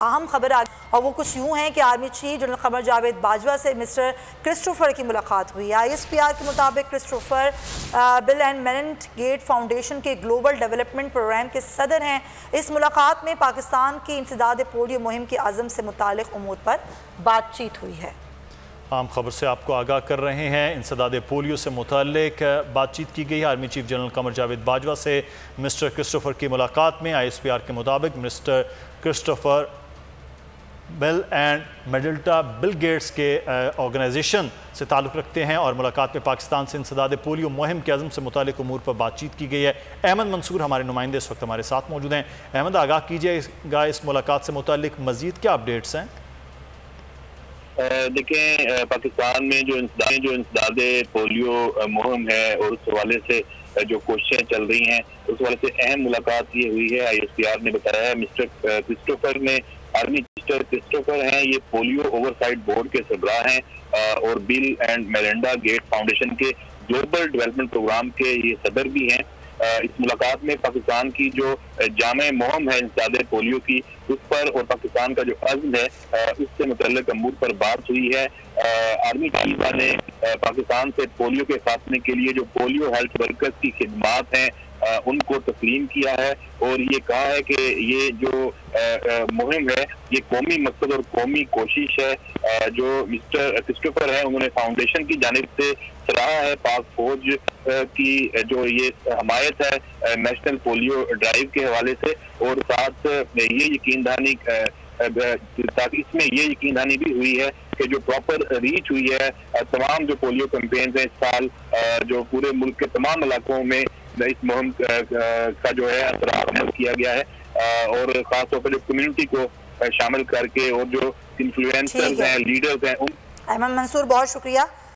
अहम खबर आ और वो कुछ यूँ है कि army chief general Qamar Javed Bajwa से मिस्टर क्रिस्टोफर की मुलाकात हुई। ISPR के मुताबिक Christopher Bill and Melinda Gates Foundation के ग्लोबल डेवलपमेंट प्रोग्राम के सदर हैं। इस मुलाकात में पाकिस्तान की इंसदाद पोलियो मुहिम के आज़म से मुतालिक उमूर पर बातचीत हुई है। आम खबर से आपको आगाह कर रहे हैं। इंसदाद पोलियो से मुतालिक बातचीत की गई। Army chief general Qamar Javed Bajwa से मिस्टर क्रिस्टोफर की मुलाकात में ISPR के मुताबिक mister Christopher Bill and Melinda Bill Gates के ऑर्गेनाइजेशन से ताल्लुक़ रखते हैं और मुलाकात में पाकिस्तान से इंसदाद पोलियो मुहिम के अज़म से मुतालिक उमूर पर बातचीत की गई है। अहमद मंसूर हमारे नुमाइंदे इस वक्त हमारे साथ मौजूद हैं। अहमद, आगाह कीजिएगा इस मुलाकात से मुतालिक मज़ीद क्या अपडेट्स हैं? देखें, पाकिस्तान में जो इंसदाद पोलियो मुहिम है और उस हवाले से जो कोशिशें चल रही हैं उस हवाले से अहम मुलाकात ये हुई है। ISPR ने बताया है मिस्टर क्रिस्टोफर ने आर्मी मिस्टर क्रिस्टोफर हैं, ये पोलियो ओवरसाइट बोर्ड के सरबराह हैं और Bill and Melinda Gates Foundation के ग्लोबल डेवलपमेंट प्रोग्राम के ये सदर भी हैं। इस मुलाकात में पाकिस्तान की जो जामे मुहिम है इंसदाद पोलियो की उस पर और पाकिस्तान का जो अज़्म है उससे मुतल्लिक़ अमूर पर बात हुई है। आर्मी चीफ ने पाकिस्तान से पोलियो के खात्मे के लिए जो पोलियो हेल्थ वर्कर्स की खिदमात हैं उनको तस्लीम किया है और ये कहा है कि ये जो मुहिम है ये कौमी मकसद और कौमी कोशिश है। जो मिस्टर क्रिस्टोफर है उन्होंने फाउंडेशन की जानिब से सराहा है पाक फौज की जो ये हमायत है नेशनल पोलियो ड्राइव के हवाले से और साथ ये यकीनदहानी ताकि इसमें ये यकीनदहानी भी हुई है कि जो प्रॉपर रीच हुई है तमाम जो पोलियो कैंपेन्स हैं इस साल जो पूरे मुल्क के तमाम इलाकों में इस मुहिम का जो है असर किया गया है और खासतौर पर जो कम्युनिटी को शामिल करके और जो इन्फ्लुएंसर्स हैं लीडर्स हैं अहमद मंसूर, बहुत शुक्रिया।